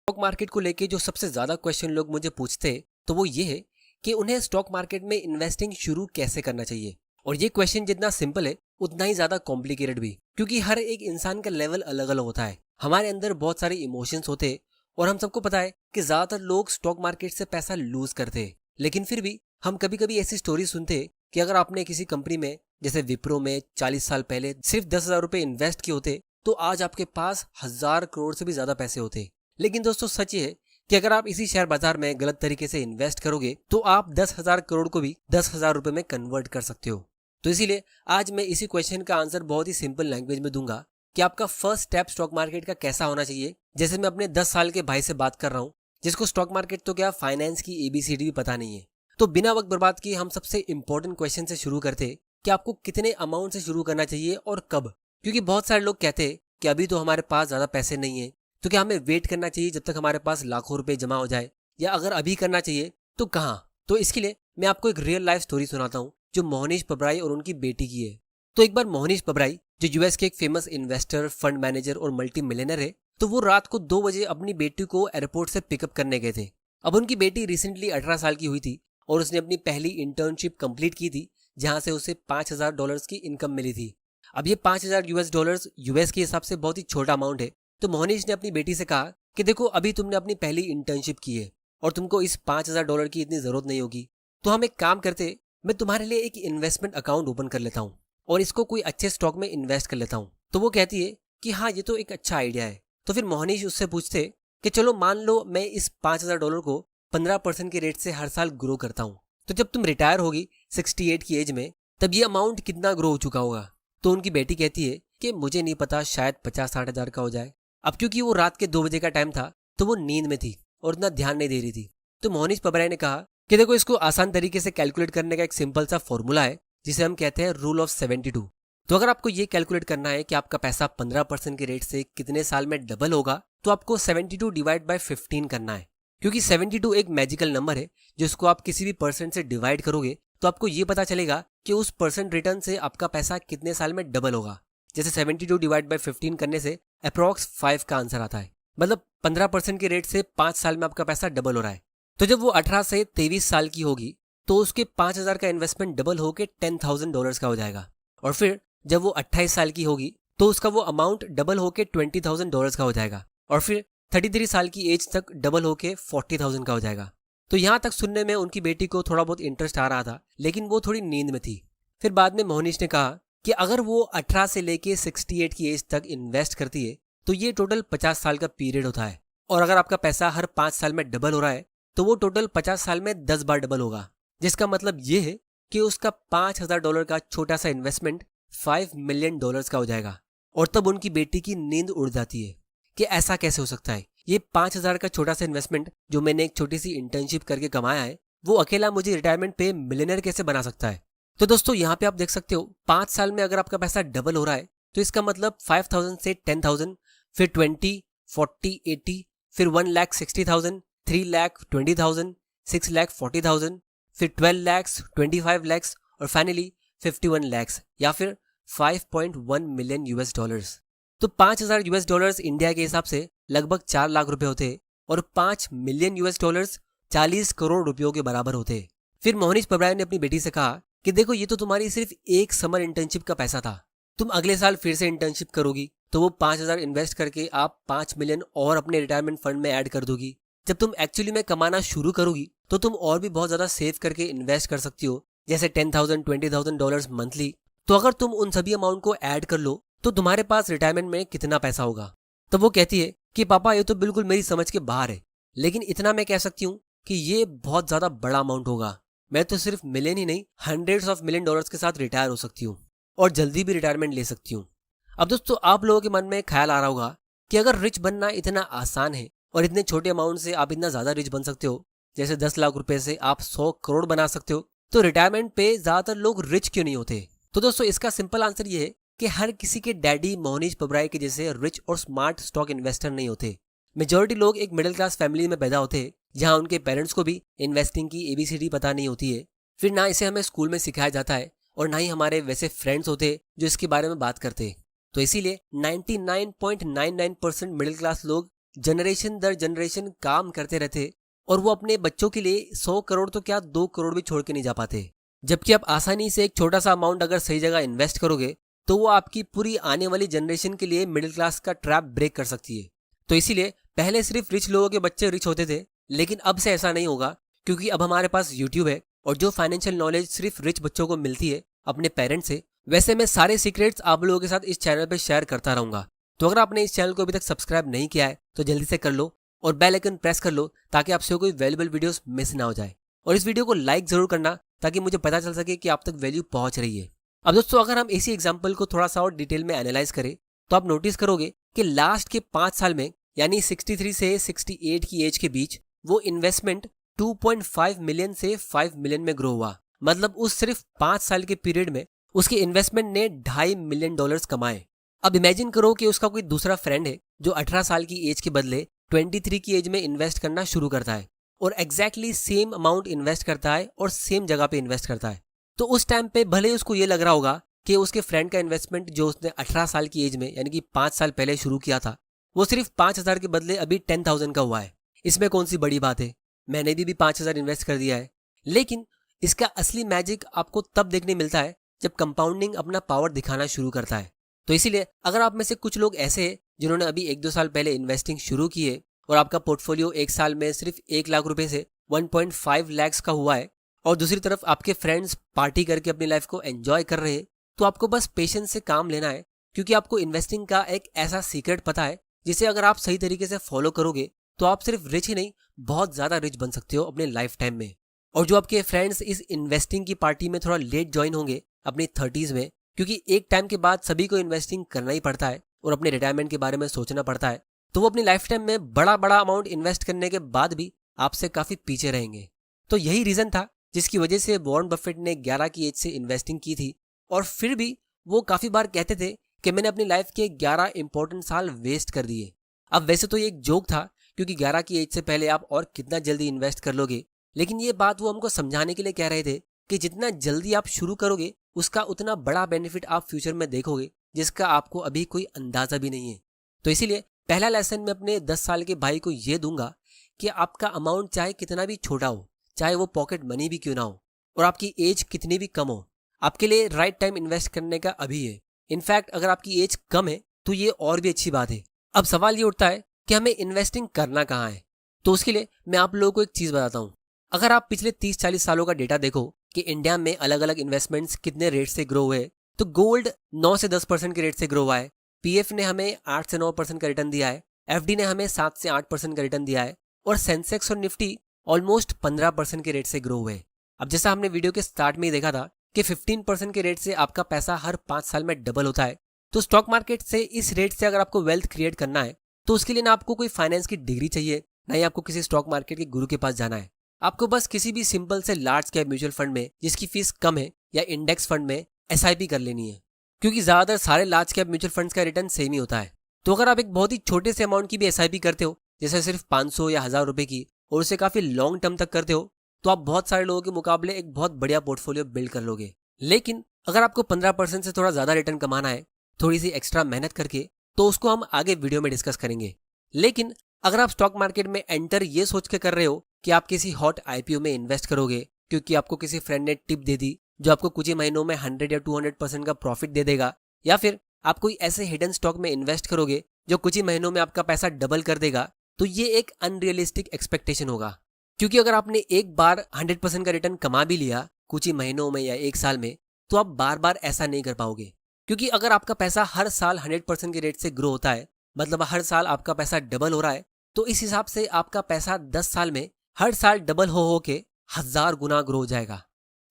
Stock market को लेके जो सबसे ज्यादा क्वेश्चन लोग मुझे पूछते हैं तो वो ये है कि उन्हें स्टॉक मार्केट में इन्वेस्टिंग शुरू कैसे करना चाहिए। और ये क्वेश्चन जितना सिंपल है उतना ही ज्यादा कॉम्प्लिकेटेड भी, क्योंकि हर एक इंसान का लेवल अलग अलग होता है। हमारे अंदर बहुत सारे इमोशंस होते हैं और हम सबको पता है कि ज्यादातर लोग स्टॉक मार्केट से पैसा लूज करते हैं। लेकिन फिर भी हम कभी कभी ऐसी स्टोरी सुनते हैं कि अगर आपने किसी कंपनी में जैसे विप्रो में 40 साल पहले सिर्फ 10,000 रुपए इन्वेस्ट किए होते तो आज आपके पास 1,000 करोड़ से भी ज्यादा पैसे होते। लेकिन दोस्तों सच ये है कि अगर आप इसी शेयर बाजार में गलत तरीके से इन्वेस्ट करोगे तो आप 10,000 करोड़ को भी 10,000 रुपए में कन्वर्ट कर सकते हो। तो इसीलिए आज मैं इसी क्वेश्चन का आंसर बहुत ही सिंपल लैंग्वेज में दूंगा कि आपका फर्स्ट स्टेप स्टॉक मार्केट का कैसा होना चाहिए। जैसे मैं अपने 10 साल के भाई से बात कर रहा हूँ जिसको स्टॉक मार्केट तो क्या फाइनेंस की ABCD भी पता नहीं है। तो बिना वक्त बर्बाद किए हम सबसे इंपॉर्टेंट क्वेश्चन से शुरू करते कि आपको कितने अमाउंट से शुरू करना चाहिए और कब। क्योंकि बहुत सारे लोग कहते हैं कि अभी तो हमारे पास ज्यादा पैसे नहीं है, तो क्या हमें वेट करना चाहिए जब तक हमारे पास लाखों रुपए जमा हो जाए, या अगर अभी करना चाहिए तो कहाँ। तो इसके लिए मैं आपको एक रियल लाइफ स्टोरी सुनाता हूँ जो मोहनीश पबराई और उनकी बेटी की है। तो एक बार मोहनीश पबराई जो यूएस के एक फेमस इन्वेस्टर, फंड मैनेजर और मल्टी मिलियनर है, तो वो रात को 2 बजे अपनी बेटी को एयरपोर्ट से पिकअप करने गए थे। अब उनकी बेटी रिसेंटली 18 साल की हुई थी और उसने अपनी पहली इंटर्नशिप कंप्लीट की थी जहां से उसे $5,000 की इनकम मिली थी। अब ये $5,000 यूएस के हिसाब से बहुत ही छोटा अमाउंट है। तो मोहनीश ने अपनी बेटी से कहा कि देखो अभी तुमने अपनी पहली इंटर्नशिप की है और तुमको इस $5,000 की इतनी जरूरत नहीं होगी, तो हम एक काम करते, मैं तुम्हारे लिए एक इन्वेस्टमेंट अकाउंट ओपन कर लेता हूँ और इसको कोई अच्छे स्टॉक में इन्वेस्ट कर लेता हूँ। तो वो कहती है कि हाँ ये तो एक अच्छा आइडिया है। तो फिर मोहनीश उससे पूछते कि चलो मान लो मैं इस $5,000 को 15% के रेट से हर साल ग्रो करता हूँ, तो जब तुम रिटायर होगी 68 की एज में, तब ये अमाउंट कितना ग्रो हो चुका होगा। तो उनकी बेटी कहती है कि मुझे नहीं पता, शायद 50-60 हज़ार का हो जाए। अब क्योंकि वो रात के 2 बजे का टाइम था तो वो नींद में थी और इतना ध्यान नहीं दे रही थी। तो मोहनीश पबराई ने कहा कि देखो इसको आसान तरीके से कैलकुलेट करने का एक सिंपल सा फॉर्मूला है जिसे हम कहते हैं रूल ऑफ 72। तो अगर आपको ये कैलकुलेट करना है कि आपका पैसा 15% के रेट से कितने साल में डबल होगा, तो आपको 72 डिवाइड बाय 15 करना है। क्योंकि 72 एक मैजिकल नंबर है जिसको आप किसी भी परसेंट से डिवाइड करोगे तो आपको ये पता चलेगा कि उस परसेंट रिटर्न से आपका पैसा कितने साल में डबल होगा। जैसे 72 डिवाइड बाय 15 करने से अप्रॉक्स 5 का आंसर आता है, मतलब 15% के रेट से 5 साल में आपका पैसा डबल हो रहा है। तो जब वो 18 से 23 साल की होगी तो उसके 5,000 का इन्वेस्टमेंट डबल होकर $10,000 का हो जाएगा। और फिर जब वो 28 साल की होगी तो उसका वो अमाउंट डबल होकर $20,000 का हो जाएगा। और फिर 33 साल की एज तक डबल होके 40,000 का हो जाएगा। तो यहाँ तक सुनने में उनकी बेटी को थोड़ा बहुत इंटरेस्ट आ रहा था, लेकिन वो थोड़ी नींद में थी। फिर बाद में मोहनीश ने कहा कि अगर वो 18 से लेके 68 की एज तक इन्वेस्ट करती है तो ये टोटल 50 साल का पीरियड होता है। और अगर आपका पैसा हर 5 साल में डबल हो रहा है तो वो टोटल 50 साल में 10 बार डबल होगा, जिसका मतलब ये है कि उसका $5,000 का छोटा सा इन्वेस्टमेंट $5 मिलियन का हो जाएगा। और तब उनकी बेटी की नींद उड़ जाती है कि ऐसा कैसे हो सकता है, ये 5,000 का छोटा सा इन्वेस्टमेंट जो मैंने एक छोटी सी इंटर्नशिप करके कमाया है, वो अकेला मुझे रिटायरमेंट पे मिलियनर कैसे बना सकता है। तो दोस्तों यहाँ पे आप देख सकते हो 5 साल में अगर आपका पैसा डबल हो रहा है तो इसका मतलब 5,000 से 10,000, फिर 20, 40, 80, फिर 1,60,000, 3,20,000, 6,40,000, फिर 12 लाख, 25 लाख और फाइनली 51 लाख या फिर 5.1 मिलियन US डॉलर्स। तो $5,000 इंडिया के हिसाब से लगभग 4 लाख रुपए होते और 5 मिलियन US डॉलर्स 40 करोड़ रुपयों के बराबर होते। फिर मोहनीश पबराई ने अपनी बेटी से कहा कि देखो ये तो तुम्हारी सिर्फ एक समर इंटर्नशिप का पैसा था, तुम अगले साल फिर से इंटर्नशिप करोगी तो वो 5,000 इन्वेस्ट करके आप 5 मिलियन और अपने रिटायरमेंट फंड में ऐड कर दोगी। जब तुम एक्चुअली में कमाना शुरू करोगी तो तुम और भी बहुत ज्यादा सेव करके इन्वेस्ट कर सकती हो, जैसे $10,000, $20,000 मंथली। तो अगर तुम उन सभी अमाउंट को ऐड कर लो तो तुम्हारे पास रिटायरमेंट में कितना पैसा होगा। तो वो कहती है कि पापा ये तो बिल्कुल मेरी समझ के बाहर है, लेकिन इतना मैं कह सकती हूँ कि ये बहुत ज्यादा बड़ा अमाउंट होगा। मैं तो सिर्फ मिलियन ही नहीं, हंड्रेड्स ऑफ मिलियन डॉलर्स के साथ रिटायर हो सकती हूँ और जल्दी भी रिटायरमेंट ले सकती हूँ। अब दोस्तों आप लोगों के मन में ख्याल आ रहा होगा कि अगर रिच बनना इतना आसान है और इतने छोटे अमाउंट से आप इतना ज्यादा रिच बन सकते हो, जैसे 10 लाख रुपए से आप 100 करोड़ बना सकते हो, तो रिटायरमेंट पे ज्यादातर लोग रिच क्यों नहीं होते। तो दोस्तों इसका सिंपल आंसर ये है कि हर किसी के डैडी मोहनीश पबराई के जैसे रिच और स्मार्ट स्टॉक इन्वेस्टर नहीं होते। मेजॉरिटी लोग एक मिडिल क्लास फैमिली में पैदा होते हैं जहां उनके पेरेंट्स को भी इन्वेस्टिंग की ABCD पता नहीं होती है। फिर ना इसे हमें स्कूल में सिखाया जाता है और ना ही हमारे वैसे फ्रेंड्स होते जो इसके बारे में बात करते। तो इसीलिए 99.99% मिडिल क्लास लोग जनरेशन दर जनरेशन काम करते रहते और वो अपने बच्चों के लिए 100 करोड़ तो क्या 2 करोड़ भी छोड़ के नहीं जा पाते। जबकि आप आसानी से एक छोटा सा अमाउंट अगर सही जगह इन्वेस्ट करोगे तो वो आपकी पूरी आने वाली जनरेशन के लिए मिडिल क्लास का ट्रैप ब्रेक कर सकती है। तो इसीलिए पहले सिर्फ रिच लोगों के बच्चे रिच होते थे, लेकिन अब से ऐसा नहीं होगा, क्योंकि अब हमारे पास यूट्यूब है और जो फाइनेंशियल नॉलेज सिर्फ रिच बच्चों को मिलती है अपने पेरेंट्स से, वैसे मैं सारे सीक्रेट्स आप लोगों के साथ इस चैनल पे शेयर करता रहूंगा। तो अगर आपने इस चैनल को अभी तक सब्सक्राइब नहीं किया है तो जल्दी से कर लो और बेल आइकन प्रेस कर लो ताकि आपसे कोई वैल्यूबल वीडियोस मिस ना हो जाए। और इस वीडियो को लाइक जरूर करना ताकि मुझे पता चल सके कि आप तक वैल्यू पहुंच रही है। अब दोस्तों, अगर हम इसी एग्जाम्पल को थोड़ा सा और डिटेल में एनालाइज करें तो आप नोटिस करोगे कि लास्ट के 5 साल में यानी 63 से 68 की एज के बीच वो इन्वेस्टमेंट 2.5 मिलियन से 5 मिलियन में ग्रो हुआ। मतलब उस सिर्फ 5 साल के पीरियड में उसके इन्वेस्टमेंट ने $2.5 मिलियन कमाए। अब इमेजिन करो कि उसका कोई दूसरा फ्रेंड है जो 18 साल की एज के बदले 23 की एज में इन्वेस्ट करना शुरू करता है और एग्जैक्टली सेम अमाउंट इन्वेस्ट करता है और सेम जगह पे इन्वेस्ट करता है। तो उस टाइम पे भले ही उसको ये लग रहा होगा कि उसके फ्रेंड का इन्वेस्टमेंट जो उसने 18 साल की एज में यानी कि 5 साल पहले शुरू किया था वो सिर्फ 5,000 के बदले अभी 10,000 का हुआ है। इसमें कौन सी बड़ी बात है, मैंने भी 5,000 इन्वेस्ट कर दिया है। लेकिन इसका असली मैजिक आपको तब देखने मिलता है जब कंपाउंडिंग अपना पावर दिखाना शुरू करता है। तो इसीलिए अगर आप में से कुछ लोग ऐसे हैं जिन्होंने अभी 1-2 साल पहले इन्वेस्टिंग शुरू की है और आपका पोर्टफोलियो 1 साल में सिर्फ 1 लाख रुपए से 1.5 लाख का हुआ है और दूसरी तरफ आपके फ्रेंड्स पार्टी करके अपनी लाइफ को एंजॉय कर रहे हैं, तो आपको बस पेशेंस से काम लेना है, क्योंकि आपको इन्वेस्टिंग का एक ऐसा सीक्रेट पता है जिसे अगर आप सही तरीके से फॉलो करोगे तो आप सिर्फ रिच ही नहीं बहुत ज्यादा रिच बन सकते हो अपने लाइफ टाइम में। और जो आपके फ्रेंड्स इस इन्वेस्टिंग की पार्टी में थोड़ा लेट ज्वाइन होंगे अपनी 30s में, क्योंकि एक टाइम के बाद सभी को इन्वेस्टिंग करना ही पड़ता है और अपने रिटायरमेंट के बारे में सोचना पड़ता है, तो वो अपनी लाइफ टाइम में बड़ा बड़ा अमाउंट इन्वेस्ट करने के बाद भी आपसे काफी पीछे रहेंगे। तो यही रीजन था जिसकी वजह से वॉरेन बफेट ने 11 की एज से इन्वेस्टिंग की थी और फिर भी वो काफी बार कहते थे कि मैंने अपनी लाइफ के 11 इंपॉर्टेंट साल वेस्ट कर दिए। अब वैसे तो ये एक जोक था, क्योंकि 11 की एज से पहले आप और कितना जल्दी इन्वेस्ट कर लोगे, लेकिन ये बात वो हमको समझाने के लिए कह रहे थे कि जितना जल्दी आप शुरू करोगे उसका उतना बड़ा बेनिफिट आप फ्यूचर में देखोगे, जिसका आपको अभी कोई अंदाजा भी नहीं है। तो इसीलिए पहला लेसन मैं अपने 10 साल के भाई को ये दूंगा कि आपका अमाउंट चाहे कितना भी छोटा हो, चाहे वो पॉकेट मनी भी क्यों ना हो और आपकी एज कितनी भी कम हो, आपके लिए राइट टाइम इन्वेस्ट करने का अभी है। इनफैक्ट अगर आपकी एज कम है तो ये और भी अच्छी बात है। अब सवाल ये उठता है कि हमें इन्वेस्टिंग करना कहाँ है। तो उसके लिए मैं आप लोगों को एक चीज बताता हूँ। अगर आप पिछले 30-40 सालों का डेटा देखो कि इंडिया में अलग अलग इन्वेस्टमेंट्स कितने रेट से ग्रो हुए, तो गोल्ड 9 से 10% के रेट से ग्रो हुआ है, पीएफ ने हमें 8 से 9% का रिटर्न दिया है, एफडी ने हमें 7 से 8% का रिटर्न दिया है और सेंसेक्स और निफ्टी ऑलमोस्ट 15% के रेट से ग्रो हुए। अब जैसा हमने वीडियो के स्टार्ट में ही देखा था कि 15% के रेट से आपका पैसा हर 5 साल में डबल होता है। तो स्टॉक मार्केट से इस रेट से अगर आपको वेल्थ क्रिएट करना है तो उसके लिए ना आपको कोई फाइनेंस की डिग्री चाहिए, ना ही आपको किसी स्टॉक मार्केट के गुरु के पास जाना है। आपको बस किसी भी सिंपल से लार्ज कैप म्यूचुअल फंड में जिसकी फीस कम है या इंडेक्स फंड में एसआईपी कर लेनी है, क्योंकि ज्यादातर सारे लार्ज कैप म्यूचुअल फंड्स का रिटर्न सेम ही होता है। तो अगर आप एक बहुत ही छोटे से अमाउंट की भी एसआईपी करते हो, जैसे सिर्फ 500 या 1000 रुपए की, और उसे काफी लॉन्ग टर्म तक करते हो, तो आप बहुत सारे लोगों के मुकाबले एक बहुत बढ़िया पोर्टफोलियो बिल्ड कर लोगे। लेकिन अगर आपको 15% से थोड़ा ज्यादा रिटर्न कमाना है थोड़ी सी एक्स्ट्रा मेहनत करके, तो उसको हम आगे वीडियो में डिस्कस करेंगे। लेकिन अगर आप स्टॉक मार्केट में एंटर ये सोच के कर रहे हो कि आप किसी हॉट आईपीओ में इन्वेस्ट करोगे क्योंकि आपको किसी फ्रेंड ने टिप दे दी जो आपको कुछ ही महीनों में 100 या 200% का प्रॉफिट दे देगा, या फिर आप कोई ऐसे हिडन स्टॉक में इन्वेस्ट करोगे जो कुछ ही महीनों में आपका पैसा डबल कर देगा, तो ये एक अनरियलिस्टिक एक्सपेक्टेशन होगा। क्योंकि अगर आपने एक बार 100% का रिटर्न कमा भी लिया कुछ ही महीनों में या एक साल में, तो आप बार बार ऐसा नहीं कर पाओगे। क्योंकि अगर आपका पैसा हर साल 100% के रेट से ग्रो होता है, मतलब हर साल आपका पैसा डबल हो रहा है, तो इस हिसाब से आपका पैसा 10 साल में हर साल डबल हो के 1000 गुना ग्रो हो जाएगा।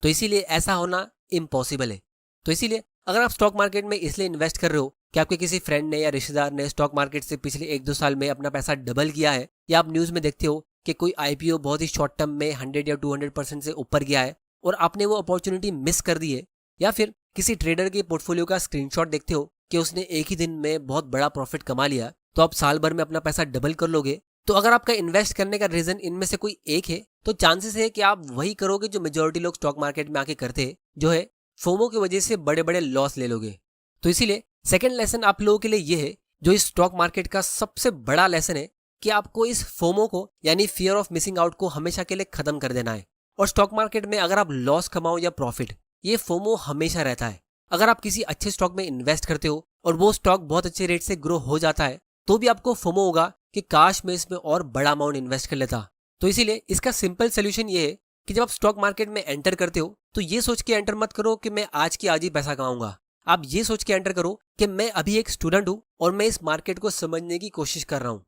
तो इसीलिए ऐसा होना इम्पॉसिबल है। तो इसीलिए अगर आप स्टॉक मार्केट में इसलिए इन्वेस्ट कर रहे हो कि आपके किसी फ्रेंड ने या रिश्तेदार ने स्टॉक मार्केट से पिछले 1-2 साल में अपना पैसा डबल किया है, या आप न्यूज में देखते हो कि कोई आईपीओ बहुत ही शॉर्ट टर्म में 100 या 200% से ऊपर गया है और आपने वो अपॉर्चुनिटी मिस कर दी है, या फिर किसी ट्रेडर के पोर्टफोलियो का स्क्रीनशॉट देखते हो कि उसने एक ही दिन में बहुत बड़ा प्रॉफिट कमा लिया, तो आप साल भर में अपना पैसा डबल कर लोगे। तो अगर आपका इन्वेस्ट करने का रीजन इनमें से कोई एक है, तो चांसेस है कि आप वही करोगे जो मेजोरिटी लोग स्टॉक मार्केट में आके करते हैं, जो है फोमो की वजह से बड़े बड़े लॉस ले लोगे। तो इसीलिए सेकंड लेसन आप लोगों के लिए ये है, जो इस स्टॉक मार्केट का सबसे बड़ा लेसन है, कि आपको इस फोमो को यानी फियर ऑफ मिसिंग आउट को हमेशा के लिए खत्म कर देना है। और स्टॉक मार्केट में अगर आप लॉस कमाओ या प्रॉफिट, ये फोमो हमेशा रहता है। अगर आप किसी अच्छे स्टॉक में इन्वेस्ट करते हो और वो स्टॉक बहुत अच्छे रेट से ग्रो हो जाता है, तो भी आपको फोमो होगा कि काश मैं इसमें और बड़ा अमाउंट इन्वेस्ट कर लेता। तो इसीलिए इसका सिंपल सोल्यूशन ये है कि जब आप स्टॉक मार्केट में एंटर करते हो तो ये सोच के एंटर मत करो कि मैं आज की आज ही पैसा कमाऊंगा। आप ये सोच के एंटर करो कि मैं अभी एक स्टूडेंट हूं और मैं इस मार्केट को समझने की कोशिश कर रहा हूं।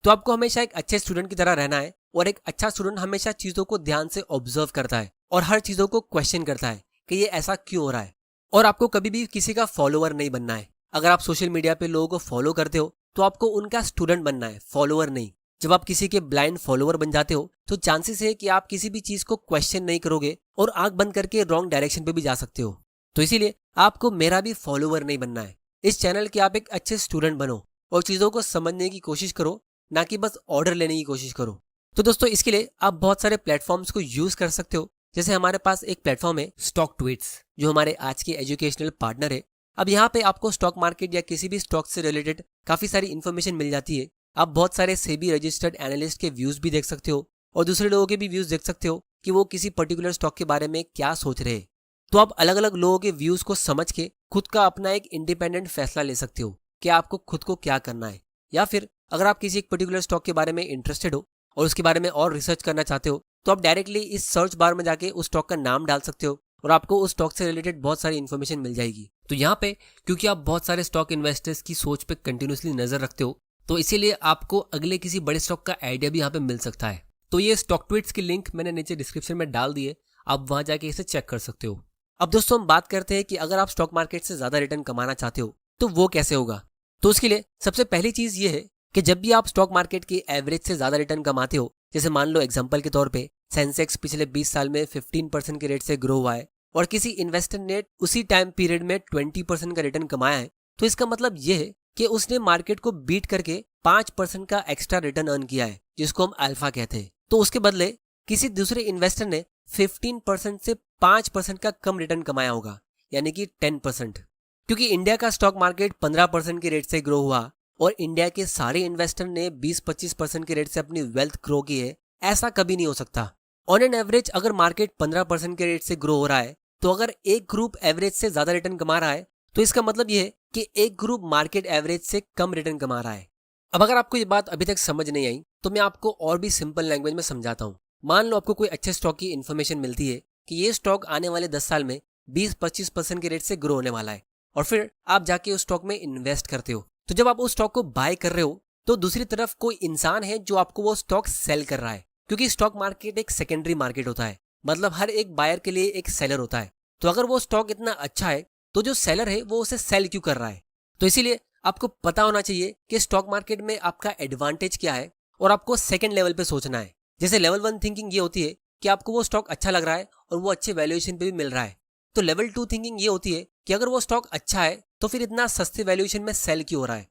तो आपको हमेशा एक अच्छे स्टूडेंट की तरह रहना है, और एक अच्छा स्टूडेंट हमेशा चीजों को ध्यान से ऑब्जर्व करता है और हर चीजों को क्वेश्चन करता है कि ये ऐसा क्यों हो रहा है। और आपको कभी भी किसी का फॉलोअर नहीं बनना है। अगर आप सोशल मीडिया पे लोगों को फॉलो करते हो तो आपको उनका स्टूडेंट बनना है, फॉलोअर नहीं। जब आप किसी के ब्लाइंड फॉलोअर बन जाते हो तो चांसेस है कि आप किसी भी चीज को क्वेश्चन नहीं करोगे और आंख बंद करके रॉन्ग डायरेक्शन पे भी जा सकते हो। तो इसीलिए आपको मेरा भी फॉलोअर नहीं बनना है। इस चैनल के आप एक अच्छे स्टूडेंट बनो और चीजों को समझने की कोशिश करो, ना कि बस ऑर्डर लेने की कोशिश करो। तो दोस्तों, इसके लिए आप बहुत सारे प्लेटफॉर्म्स को यूज कर सकते हो। जैसे हमारे पास एक प्लेटफॉर्म है स्टॉक ट्वीट्स, जो हमारे आज के एजुकेशनल पार्टनर है। अब यहाँ पे आपको स्टॉक मार्केट या किसी भी स्टॉक से रिलेटेड काफी सारी इन्फॉर्मेशन मिल जाती है। आप बहुत सारे सेबी रजिस्टर्ड एनालिस्ट के व्यूज भी देख सकते हो और दूसरे लोगों के भी व्यूज देख सकते हो कि वो किसी पर्टिकुलर स्टॉक के बारे में क्या सोच रहे हैं। तो आप अलग अलग लोगों के व्यूज को समझ के खुद का अपना एक इंडिपेंडेंट फैसला ले सकते हो कि आपको खुद को क्या करना है। या फिर अगर आप किसी एक पर्टिकुलर स्टॉक के बारे में इंटरेस्टेड हो और उसके बारे में और रिसर्च करना चाहते हो, तो आप डायरेक्टली इस सर्च बार में जाके उस स्टॉक का नाम डाल सकते हो और आपको उस स्टॉक से रिलेटेड बहुत सारी इन्फॉर्मेशन मिल जाएगी। तो यहाँ पे क्योंकि आप बहुत सारे स्टॉक इन्वेस्टर्स की सोच पे कंटिन्यूसली नजर रखते हो, तो इसीलिए आपको अगले किसी बड़े स्टॉक का आइडिया भी यहाँ पे मिल सकता है। तो ये स्टॉक ट्वीट्स की लिंक मैंने नीचे डिस्क्रिप्शन में डाल दी है, आप वहां जाके इसे चेक कर सकते हो। अब दोस्तों, हम बात करते हैं कि अगर आप स्टॉक मार्केट से ज्यादा रिटर्न कमाना चाहते हो तो वो कैसे होगा। तो उसके लिए सबसे पहली चीज ये है कि जब भी आप स्टॉक मार्केट की एवरेज से ज्यादा रिटर्न कमाते हो, जैसे मान लो एग्जांपल के तौर पे सेंसेक्स पिछले 20 साल में 15% के रेट से ग्रो हुआ है और किसी इन्वेस्टर ने उसी टाइम पीरियड में 20% का रिटर्न कमाया है, तो इसका मतलब ये है कि उसने मार्केट को बीट करके 5% का एक्स्ट्रा रिटर्न अर्न किया है, जिसको हम अल्फा कहते हैं। तो उसके बदले किसी दूसरे इन्वेस्टर ने 15% से 5% का कम रिटर्न कमाया होगा, यानी कि 10%। क्योंकि इंडिया का स्टॉक मार्केट 15% के रेट से ग्रो हुआ और इंडिया के सारे इन्वेस्टर ने 20-25% के रेट से अपनी वेल्थ ग्रो की है, ऐसा कभी नहीं हो सकता। ऑन एन एवरेज अगर मार्केट 15% के रेट से ग्रो हो रहा है, तो अगर एक ग्रुप एवरेज से ज्यादा रिटर्न कमा रहा है, तो इसका मतलब यह है कि एक ग्रुप मार्केट एवरेज से कम रिटर्न कमा रहा है। अब अगर आपको ये बात अभी तक समझ नहीं आई, तो मैं आपको और भी सिंपल लैंग्वेज में समझाता हूँ। मान लो आपको कोई अच्छे स्टॉक की इन्फॉर्मेशन मिलती है कि ये स्टॉक आने वाले 10 साल में 20-25% के रेट से ग्रो होने वाला है, और फिर आप जाके उस स्टॉक में इन्वेस्ट करते हो। तो जब आप उस स्टॉक को बाय कर रहे हो, तो दूसरी तरफ कोई इंसान है जो आपको वो स्टॉक सेल कर रहा है, क्योंकि स्टॉक मार्केट एक सेकेंडरी मार्केट होता है, मतलब हर एक बायर के लिए एक सेलर होता है। तो अगर वो स्टॉक इतना अच्छा है, तो जो सेलर है वो उसे सेल क्यों कर रहा है। तो इसीलिए आपको पता होना चाहिए कि स्टॉक मार्केट में आपका एडवांटेज क्या है, और आपको सेकंड लेवल पे सोचना है। जैसे लेवल 1 थिंकिंग ये होती है कि आपको वो स्टॉक अच्छा लग रहा है और वो अच्छे वैल्यूएशन पे भी मिल रहा है। तो लेवल 2 थिंकिंग ये होती है कि अगर वो स्टॉक अच्छा है तो फिर इतना सस्ते वैल्यूएशन में सेल क्यों हो रहा है,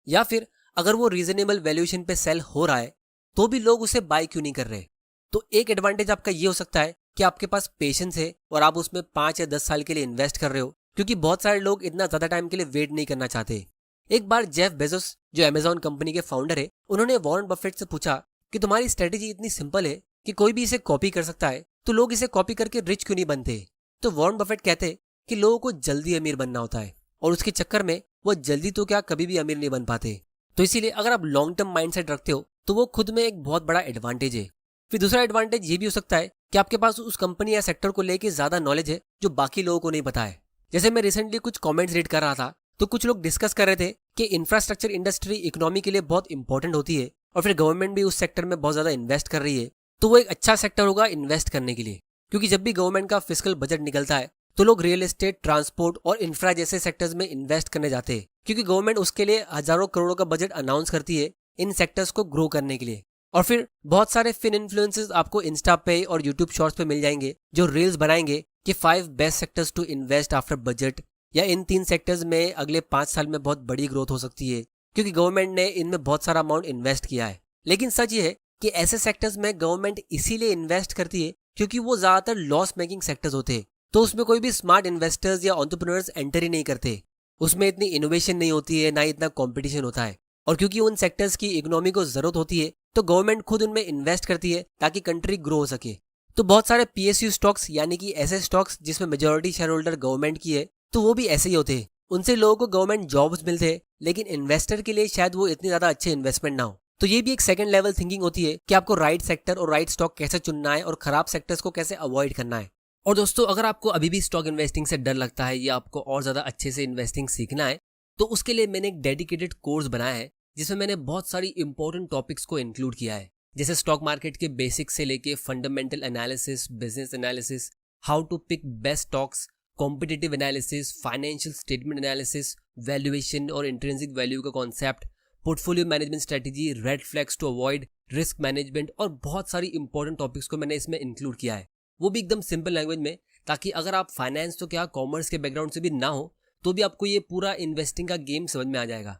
या फिर अगर वो रीजनेबल वैल्यूएशन पे सेल हो रहा है तो भी लोग उसे बाय क्यों नहीं कर रहे। तो एक एडवांटेज आपका ये हो सकता है कि आपके पास पेशेंस है और आप उसमें 5 या 10 साल के लिए इन्वेस्ट कर रहे हो, क्योंकि बहुत सारे लोग इतना ज्यादा टाइम के लिए वेट नहीं करना चाहते। एक बार जेफ बेजोस, जो अमेजॉन कंपनी के फाउंडर है, उन्होंने वॉरेन बफेट से पूछा कि तुम्हारी स्ट्रेटेजी इतनी सिंपल है कि कोई भी इसे कॉपी कर सकता है, तो लोग इसे कॉपी करके रिच क्यों नहीं बनते। तो वॉरेन बफेट कहते कि लोगों को जल्दी अमीर बनना होता है और उसके चक्कर में वो जल्दी तो क्या कभी भी अमीर नहीं बन पाते। तो इसीलिए अगर आप लॉन्ग टर्म माइंडसेट रखते हो तो वो खुद में एक बहुत बड़ा एडवांटेज है। फिर दूसरा एडवांटेज ये भी हो सकता है कि आपके पास उस कंपनी या सेक्टर को लेके ज्यादा नॉलेज है जो बाकी लोगों को नहीं पता है। जैसे मैं रिसेंटली कुछ कमेंट्स रीड कर रहा था, तो कुछ लोग डिस्कस कर रहे थे कि इंफ्रास्ट्रक्चर इंडस्ट्री इकोनॉमी के लिए बहुत इंपॉर्टेंट होती है और फिर गवर्नमेंट भी उस सेक्टर में बहुत ज्यादा इन्वेस्ट कर रही है, तो वो एक अच्छा सेक्टर होगा इन्वेस्ट करने के लिए। क्योंकि जब भी गवर्नमेंट का फिस्कल बजट निकलता है तो लोग रियल एस्टेट, ट्रांसपोर्ट और इंफ्रा जैसे सेक्टर्स में इन्वेस्ट करने जाते हैं, क्योंकि गवर्नमेंट उसके लिए हजारों करोड़ों का बजट अनाउंस करती है इन सेक्टर्स को ग्रो करने के लिए। और फिर बहुत सारे फिन इन्फ्लुएंसर्स आपको इंस्टा पे और यूट्यूब शॉर्ट्स पे मिल जाएंगे जो रील्स बनाएंगे कि 5 best sectors to invest after budget, या इन 3 सेक्टर्स में अगले 5 साल में बहुत बड़ी ग्रोथ हो सकती है क्योंकि गवर्नमेंट ने इनमें बहुत सारा अमाउंट इन्वेस्ट किया है। लेकिन सच ये है कि ऐसे सेक्टर्स में गवर्नमेंट इसीलिए इन्वेस्ट करती है क्योंकि वो ज्यादातर लॉस मेकिंग सेक्टर्स होते हैं, तो उसमें कोई भी स्मार्ट इन्वेस्टर्स या एंटरप्रेन्योर्स एंटर ही नहीं करते। उसमें इतनी इनोवेशन नहीं होती है, ना इतना कॉम्पिटिशन होता है। और क्योंकि उन सेक्टर्स की इकोनॉमी को जरूरत होती है तो गवर्नमेंट खुद उनमें इन्वेस्ट करती है ताकि कंट्री ग्रो हो सके। तो बहुत सारे PSU स्टॉक्स यानी कि ऐसे स्टॉक्स जिसमें मेजोरिटी शेयर होल्डर गवर्नमेंट की है, तो वो भी ऐसे ही होते हैं। उनसे लोगों को गवर्नमेंट जॉब्स मिलते हैं, लेकिन इन्वेस्टर के लिए शायद वो इतनी ज्यादा अच्छे इन्वेस्टमेंट ना हो। तो ये भी एक सेकंड लेवल थिंकिंग होती है कि आपको राइट सेक्टर और राइट स्टॉक कैसे चुनना है और खराब सेक्टर्स को कैसे अवॉइड करना है। और दोस्तों, अगर आपको अभी भी स्टॉक इन्वेस्टिंग से डर लगता है या आपको और ज्यादा अच्छे से इन्वेस्टिंग सीखना है, तो उसके लिए मैंने एक डेडिकेटेड कोर्स बनाया है जिसमें मैंने बहुत सारी इंपॉर्टेंट टॉपिक्स को इंक्लूड किया है, जैसे स्टॉक मार्केट के बेसिक से लेके fundamental analysis, business analysis, how to pick best stocks, competitive analysis, financial statement analysis, valuation और इंट्रिंसिक वैल्यू का concept, portfolio management strategy, red flags to avoid, risk management और बहुत सारी इंपॉर्टेंट टॉपिक्स को मैंने इसमें इंक्लूड किया है, वो भी एकदम सिंपल लैंग्वेज में, ताकि अगर आप फाइनेंस तो क्या कॉमर्स के बैकग्राउंड से भी ना हो तो भी आपको ये पूरा इन्वेस्टिंग का गेम समझ में आ जाएगा।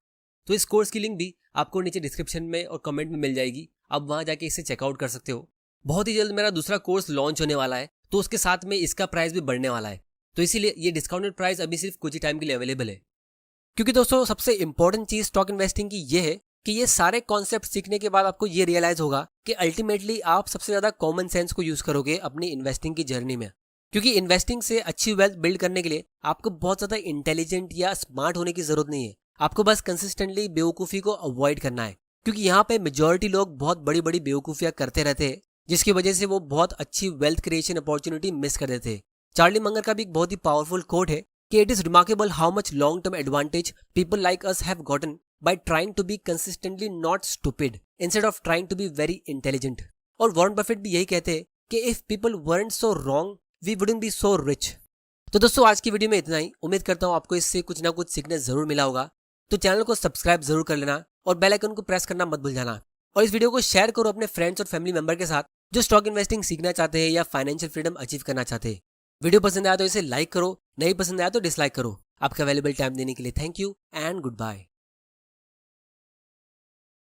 तो इस कोर्स की लिंक भी आपको नीचे डिस्क्रिप्शन में और कमेंट में मिल जाएगी, आप वहां जाके इसे चेकआउट कर सकते हो। बहुत ही जल्द मेरा दूसरा कोर्स लॉन्च होने वाला है, तो उसके साथ में इसका प्राइस भी बढ़ने वाला है, तो इसीलिए ये डिस्काउंटेड प्राइस अभी सिर्फ कुछ ही टाइम के लिए अवेलेबल है। क्योंकि दोस्तों, सबसे इंपॉर्टेंट चीज स्टॉक इन्वेस्टिंग की ये है कि ये सारे कॉन्सेप्ट सीखने के बाद आपको ये रियलाइज होगा कि अल्टीमेटली आप सबसे ज्यादा कॉमन सेंस को यूज करोगे अपनी इन्वेस्टिंग की जर्नी में। क्योंकि इन्वेस्टिंग से अच्छी वेल्थ बिल्ड करने के लिए आपको बहुत ज्यादा इंटेलिजेंट या स्मार्ट होने की जरूरत नहीं है, आपको बस कंसिस्टेंटली बेवकूफ़ी को अवॉइड करना है। क्योंकि यहाँ पे मेजॉरिटी लोग बहुत बड़ी बड़ी बेवकूफ़ियाँ करते रहते हैं, जिसकी वजह से वो बहुत अच्छी वेल्थ क्रिएशन अपॉर्चुनिटी मिस कर देते हैं। चार्ली मंगर का भी एक बहुत ही पावरफुल कोट है कि it is remarkable how much long term advantage people like us have gotten by trying to be consistently not stupid instead of trying to be very intelligent. और Warren Buffett भी यही कहते हैं कि if people weren't so wrong we wouldn't be so rich. तो दोस्तों, आज की वीडियो में इतना ही। उम्मीद करता हूँ आपको इससे कुछ ना कुछ सीखने जरूर मिला होगा। तो चैनल को सब्सक्राइब जरूर कर लेना और बेल आइकन को प्रेस करना मत भूल जाना। और इस वीडियो को शेयर करो अपने फ्रेंड्स और फैमिली मेंबर के साथ जो स्टॉक इन्वेस्टिंग सीखना चाहते हैं या फाइनेंशियल फ्रीडम अचीव करना चाहते हैं। वीडियो पसंद आया तो इसे लाइक करो, नहीं पसंद आया तो डिसलाइक करो। आपका वैल्यूएबल टाइम देने के लिए thank you and good bye.